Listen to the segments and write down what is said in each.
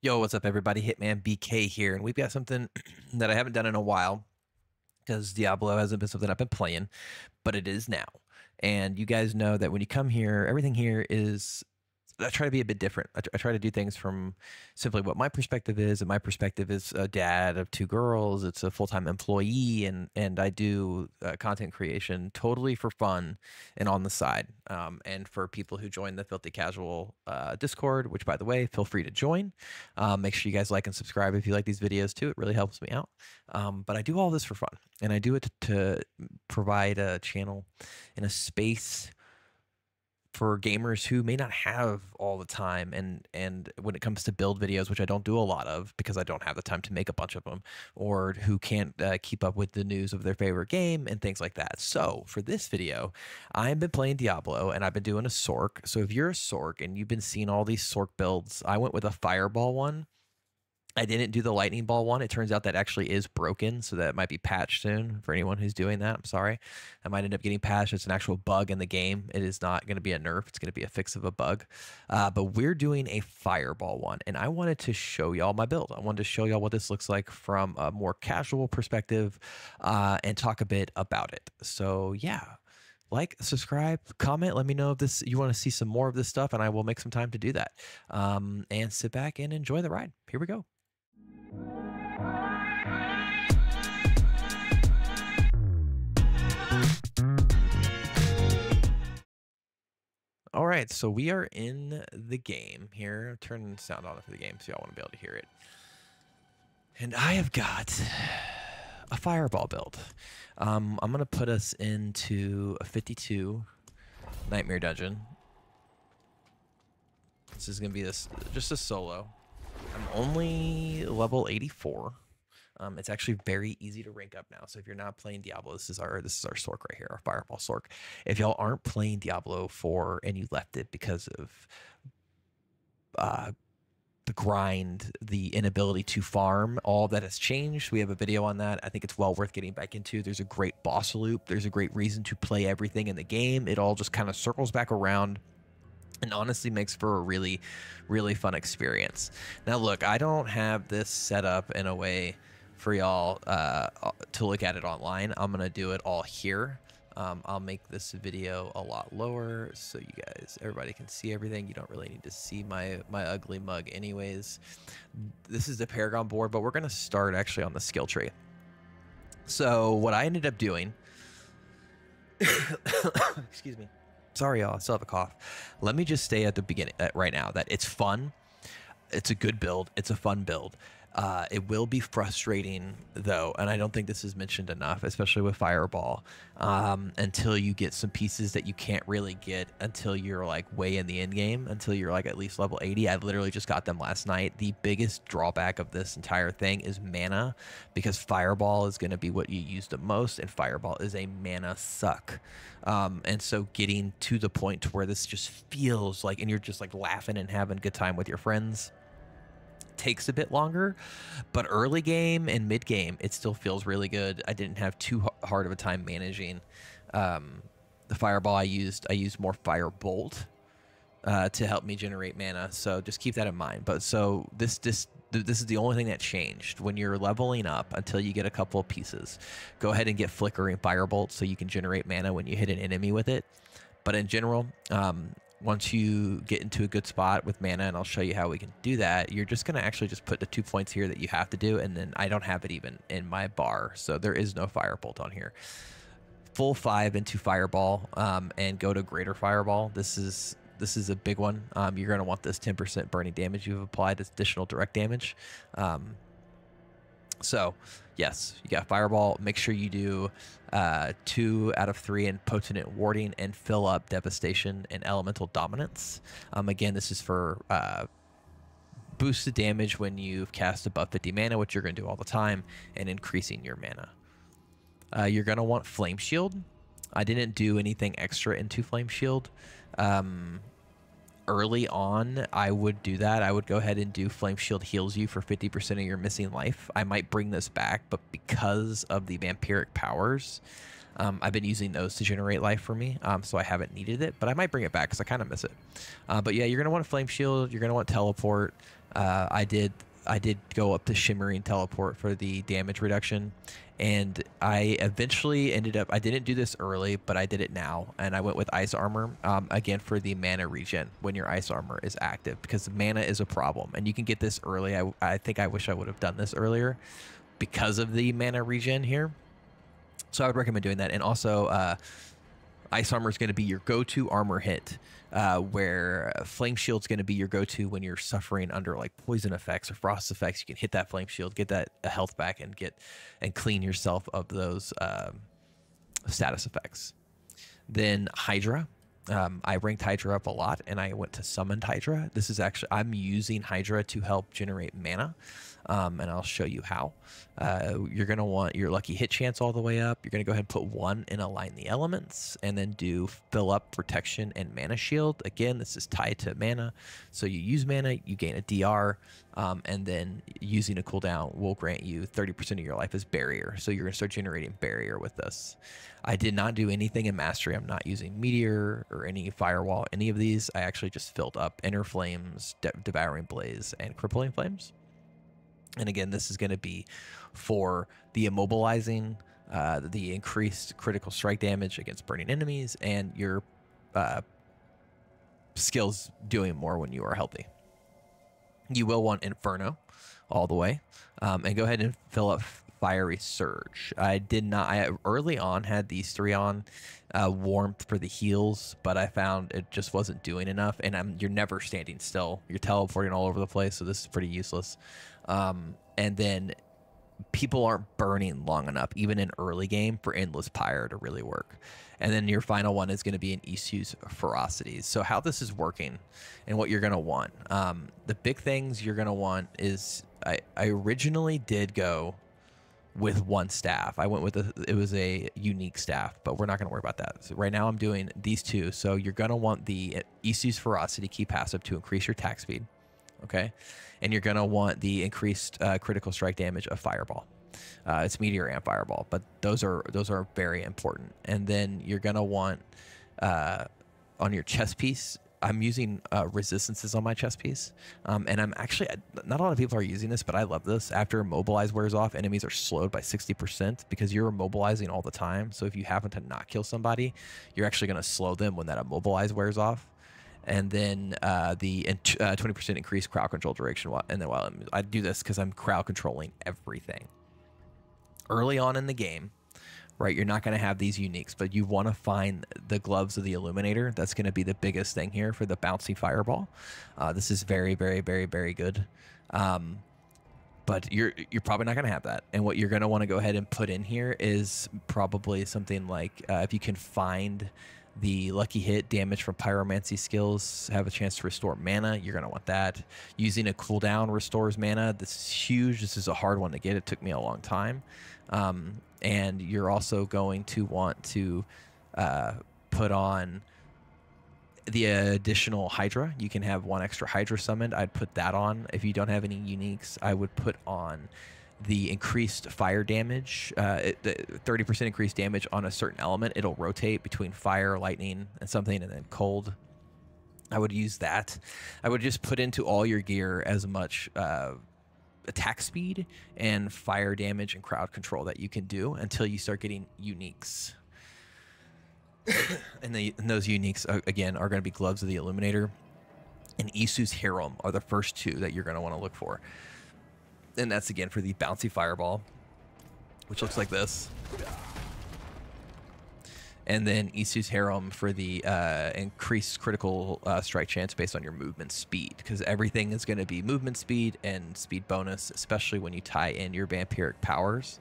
Yo, what's up, everybody? Hitman BK here, and we've got something that I haven't done in a while because Diablo hasn't been something I've been playing, but it is now. And you guys know that when you come here, everything here is. I try to be a bit different. I try to do things from simply what my perspective is, and my perspective is a dad of two girls. It's a full-time employee, and I do content creation totally for fun and on the side. And for people who join the Filthy Casual Discord, which by the way, feel free to join. Make sure you guys like and subscribe if you like these videos too. It really helps me out. But I do all this for fun, and I do it to provide a channel and a space for gamers who may not have all the time, and when it comes to build videos, which I don't do a lot of because I don't have the time to make a bunch of them, or who can't keep up with the news of their favorite game and things like that. So for this video, I've been playing Diablo and I've been doing a Sork. So if you're a Sork and you've been seeing all these Sork builds, I went with a Fireball one. I didn't do the lightning ball one. It turns out that actually is broken, so that might be patched soon for anyone who's doing that. I'm sorry. I might end up getting patched. It's an actual bug in the game. It is not going to be a nerf. It's going to be a fix of a bug. But we're doing a fireball one, and I wanted to show y'all my build. I wanted to show y'all what this looks like from a more casual perspective and talk a bit about it. So yeah. Like, subscribe, comment, let me know if this you want to see some more of this stuff, and I will make some time to do that. And sit back and enjoy the ride. Here we go. All right, so we are in the game here. Turn the sound on for the game so y'all want to be able to hear it. And I have got a fireball build. I'm going to put us into a 52 nightmare dungeon. This is going to be just a solo. I'm only level 84. It's actually very easy to rank up now. So if you're not playing Diablo, this is our Sork right here, our Fireball Sork. If y'all aren't playing Diablo 4 and you left it because of the grind, the inability to farm, all that has changed. We have a video on that. I think it's well worth getting back into. There's a great boss loop. There's a great reason to play everything in the game. It all just kind of circles back around and honestly makes for a really, really fun experience. Now, look, I don't have this set up in a way for y'all to look at it online. I'm going to do it all here. I'll make this video a lot lower so you guys, everybody can see everything. You don't really need to see my ugly mug anyways. This is the Paragon board, but we're going to start actually on the skill tree. So what I ended up doing, excuse me. Sorry, y'all, I still have a cough. Let me just stay at the beginning right now that it's fun. It's a good build. It's a fun build. It will be frustrating, though, and I don't think this is mentioned enough, especially with Fireball, until you get some pieces that you can't really get until you're like way in the end game, until you're like at least level 80. I literally just got them last night. The biggest drawback of this entire thing is mana, because Fireball is going to be what you use the most, and Fireball is a mana suck. And so getting to the point to where this just feels like, and you're just like laughing and having a good time with your friends, takes a bit longer, but early game and mid game it still feels really good. I didn't have too hard of a time managing the fireball. I used more firebolt to help me generate mana, so just keep that in mind. But so this is the only thing that changed. When you're leveling up until you get a couple of pieces, go ahead and get flickering firebolt so you can generate mana when you hit an enemy with it. But in general, once you get into a good spot with mana, and I'll show you how we can do that, you're just going to actually just put the 2 points here that you have to do, and then I don't have it even in my bar, so there is no firebolt on here. Full 5 into fireball, and go to greater fireball. This is a big one. You're going to want this 10% burning damage you've applied as additional direct damage. So yes, you got fireball. Make sure you do 2 out of 3 in potent warding and fill up devastation and elemental dominance. Again, this is for boosted damage when you've cast above 50 mana, which you're going to do all the time, and increasing your mana. You're going to want flame shield. I didn't do anything extra into flame shield. Early on, I would do that. I would go ahead and do Flame Shield heals you for 50% of your missing life. I might bring this back, but because of the vampiric powers, I've been using those to generate life for me, so I haven't needed it, but I might bring it back because I kind of miss it. But yeah, you're going to want Flame Shield. You're going to want Teleport. I did go up to Shimmering Teleport for the damage reduction, and I eventually ended up. I didn't do this early, but I did it now, and I went with Ice Armor again for the mana regen when your Ice Armor is active, because mana is a problem, and you can get this early. I think I wish I would have done this earlier because of the mana regen here. So I would recommend doing that, and also Ice Armor is going to be your go-to armor hit, where Flame Shield's going to be your go-to when you're suffering under like poison effects or frost effects. You can hit that Flame Shield, get that health back, and clean yourself of those status effects. Then Hydra. I ranked Hydra up a lot, and I went to Summoned Hydra. This is actually, I'm using Hydra to help generate mana, and I'll show you how. You're going to want your lucky hit chance all the way up. You're going to go ahead and put 1 in Align the Elements, and then do Fill Up Protection and Mana Shield. Again, this is tied to mana, so you use mana, you gain a DR, and then using a cooldown will grant you 30% of your life as Barrier. So you're going to start generating Barrier with this. I did not do anything in Mastery. I'm not using Meteor or any Firewall, any of these. I actually just filled up Inner Flames, Devouring Blaze, and Crippling Flames. And again, this is going to be for the immobilizing, the increased critical strike damage against burning enemies, and your skills doing more when you are healthy. You will want Inferno all the way, and go ahead and fill up Fiery Surge. I did not. I early on had these 3 on, Warmth for the heals, but I found it just wasn't doing enough. And you're never standing still. You're teleporting all over the place, so this is pretty useless. And then people aren't burning long enough, even in early game, for Endless Pyre to really work. And then your final one is going to be an Isu's Ferocities. So how this is working and what you're going to want. The big things you're going to want is, I originally did go with 1 staff. I went with it was a unique staff, but we're not going to worry about that. So right now I'm doing these 2. So you're going to want the Isu's Ferocity key passive to increase your attack speed. Okay. And you're going to want the increased critical strike damage of Fireball. It's Meteor and Fireball, but those are very important. And then you're going to want on your chest piece, I'm using resistances on my chest piece. And I'm actually, not a lot of people are using this, but I love this. After Immobilize wears off, enemies are slowed by 60% because you're immobilizing all the time. So if you happen to not kill somebody, you're actually going to slow them when that Immobilize wears off. And then the 20% increased crowd control duration. And then while I do this because I'm crowd controlling everything. Early on in the game, right, you're not going to have these uniques, but you want to find the Gloves of the Illuminator. That's going to be the biggest thing here for the bouncy Fireball. This is very, very, very, very good. But you're probably not going to have that. And what you're going to want to go ahead and put in here is probably something like if you can find the lucky hit damage from pyromancy skills, have a chance to restore mana, you're going to want that. Using a cooldown restores mana. This is huge. This is a hard one to get. It took me a long time. And you're also going to want to put on the additional Hydra. You can have 1 extra Hydra summoned. I'd put that on. If you don't have any uniques, I would put on the increased fire damage, 30% increased damage on a certain element. It'll rotate between fire, lightning, and something, and then cold. I would use that. I would just put into all your gear as much attack speed and fire damage and crowd control that you can do until you start getting uniques. and those uniques, again, are going to be Gloves of the Illuminator and Isu's Harem are the first 2 that you're going to want to look for. And that's again for the bouncy Fireball, which looks like this. And then Isu's Harem for the increased critical strike chance based on your movement speed, because everything is going to be movement speed and speed bonus, especially when you tie in your vampiric powers.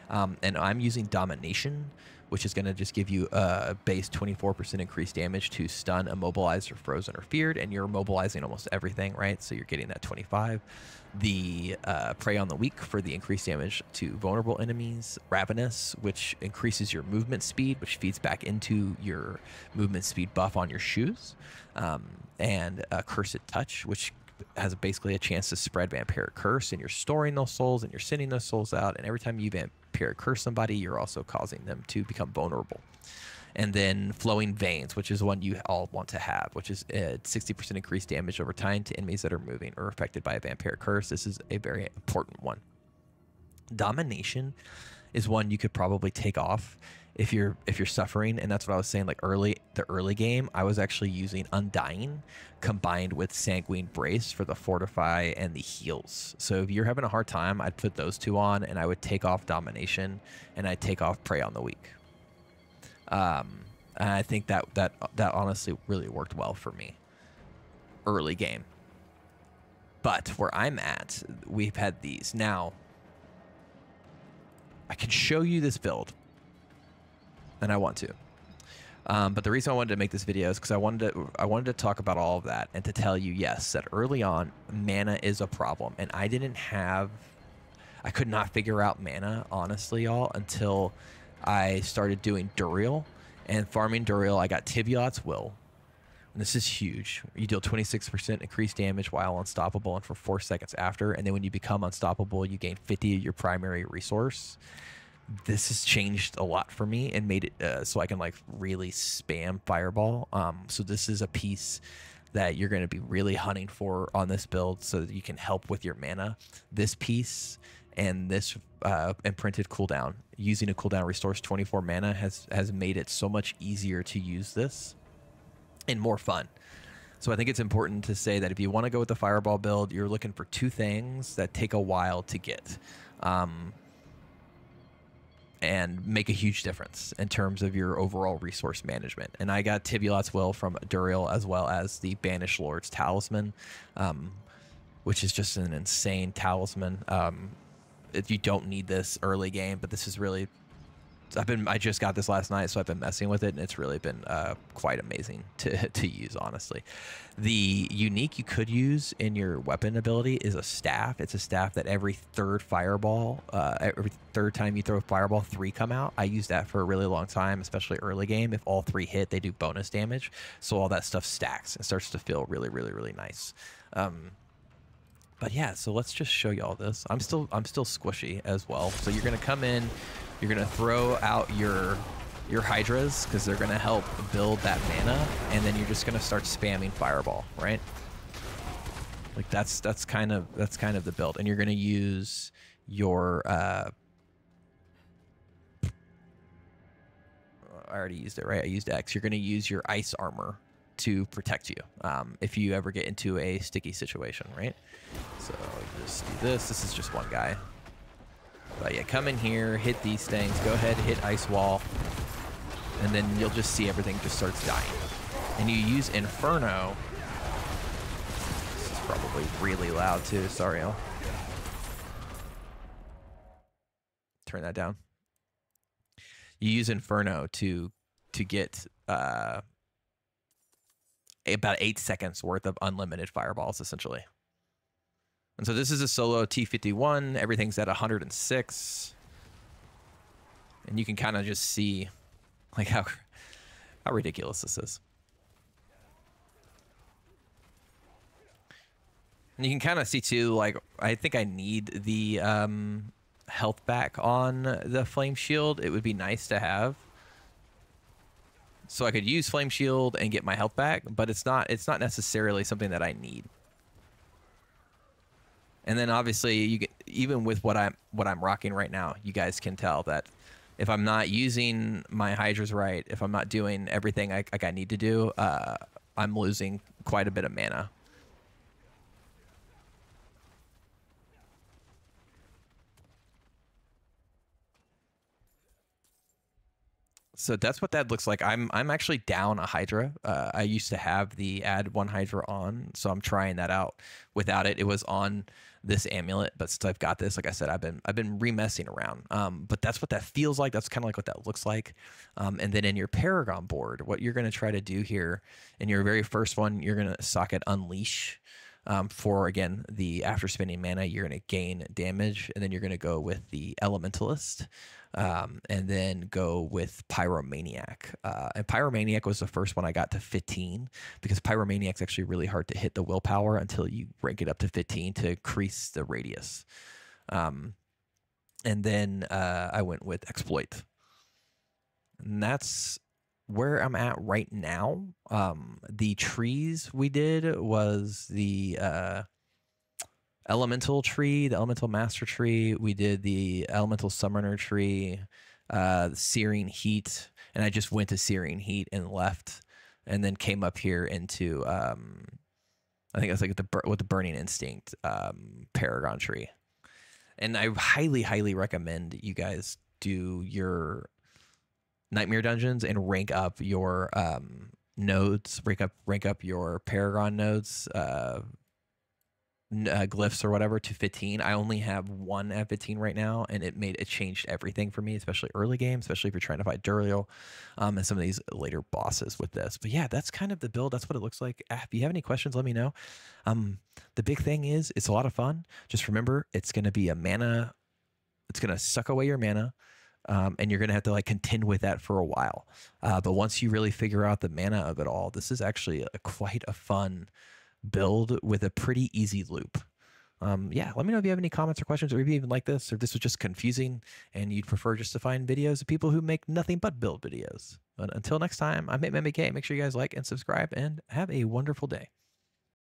And I'm using Domination, which is going to just give you a base 24% increased damage to stun, immobilized, or frozen, or feared, and you're immobilizing almost everything, right? So you're getting that 25. The Prey on the Weak for the increased damage to vulnerable enemies. Ravenous, which increases your movement speed, which feeds back into your movement speed buff on your shoes. And Cursed Touch, which has basically a chance to spread vampiric curse, and you're storing those souls and you're sending those souls out, and every time you vampiric curse somebody, you're also causing them to become vulnerable. And then Flowing Veins, which is one you all want to have, which is 60% increased damage over time to enemies that are moving or affected by a vampire curse. This is a very important one. Domination is one you could probably take off if you're suffering, and that's what I was saying. Like the early game, I was actually using Undying combined with Sanguine Brace for the fortify and the heals. So if you're having a hard time, I'd put those two on, and I would take off Domination, and I'd take off Prey on the Weak. And I think that honestly really worked well for me early game. But where I'm at, we've had these now. I can show you this build, and I want to. But the reason I wanted to make this video is because I wanted to talk about all of that and to tell you, yes, that early on, mana is a problem. And I could not figure out mana, honestly, y'all, until I started doing Duriel. And farming Duriel, I got Tibiat's Will. And this is huge. You deal 26% increased damage while unstoppable and for 4 seconds after. And then when you become unstoppable, you gain 50 of your primary resource. This has changed a lot for me and made it so I can like really spam Fireball. So this is a piece that you're going to be really hunting for on this build so that you can help with your mana. This piece and this imprinted cooldown, using a cooldown restores 24 mana has made it so much easier to use this and more fun. So I think it's important to say that if you want to go with the Fireball build, you're looking for two things that take a while to get and make a huge difference in terms of your overall resource management. And I got Tibiat's Will from Duriel, as well as the Banished Lord's Talisman, which is just an insane talisman. You don't need this early game, but this is really... I just got this last night, so I've been messing with it, and it's really been quite amazing to use, honestly. The unique you could use in your weapon ability is a staff. It's a staff that every third fireball, every third time you throw a fireball, 3 come out. I used that for a really long time, especially early game. If all 3 hit, they do bonus damage, so all that stuff stacks and starts to feel really, really, really nice. But yeah, so let's just show you all this. I'm still squishy as well. So you're gonna come in. You're going to throw out your Hydras because they're going to help build that mana, and then you're just going to start spamming Fireball, right? Like that's kind of the build. And you're going to use your I already used it, right? I used X. You're going to use your Ice Armor to protect you if you ever get into a sticky situation, right? So just do this. This is just one guy. But yeah, come in here, hit these things, go ahead, hit Ice Wall, and then you'll just see everything just starts dying. And you use Inferno. This is probably really loud too, sorry, I'll turn that down. You use Inferno to get about 8 seconds worth of unlimited fireballs, essentially. And so this is a solo T51. Everything's at 106. And you can kind of just see like how ridiculous this is. And you can kind of see too, like, I think I need the health back on the Flame Shield. It would be nice to have. So I could use Flame Shield and get my health back, but it's not necessarily something that I need. And then obviously, you get, even with what I'm rocking right now, you guys can tell that if I'm not using my Hydras right, if I'm not doing everything I need to do, I'm losing quite a bit of mana. So that's what that looks like. I'm actually down a Hydra. I used to have the add 1 Hydra on, so I'm trying that out. Without it, it was on this amulet, but since I've got this, like I said, I've been remessing around. But that's what that feels like. That's kind of like what that looks like. And then in your Paragon board, what you're going to try to do here in your very first one, you're going to socket Unleash. For, again, the after spending mana, you're going to gain damage, and then you're going to go with the Elementalist, and then go with Pyromaniac. And Pyromaniac was the first one I got to 15, because Pyromaniac's actually really hard to hit the willpower until you rank it up to 15 to increase the radius. And then I went with Exploit. And that's where I'm at right now, the trees we did was the elemental tree, the elemental master tree. We did the elemental summoner tree, the searing heat, and I just went to searing heat and left, and then came up here into I think it's like with the burning instinct Paragon Tree. And I highly, highly recommend you guys do your nightmare dungeons and rank up your nodes, rank up your Paragon nodes, glyphs or whatever to 15. I only have one at 15 right now, and it changed everything for me, especially early game, especially if you're trying to fight Duriel, and some of these later bosses with this. But yeah, that's kind of the build. That's what it looks like. If you have any questions, let me know. The big thing is it's a lot of fun. Just remember, it's going to be a mana. It's going to suck away your mana. And you're going to have to like contend with that for a while. But once you really figure out the mana of it all, this is actually quite a fun build with a pretty easy loop. Yeah, let me know if you have any comments or questions, or if you even like this, or if this was just confusing and you'd prefer just to find videos of people who make nothing but build videos. But until next time, I'm BK. Make sure you guys like and subscribe, and have a wonderful day.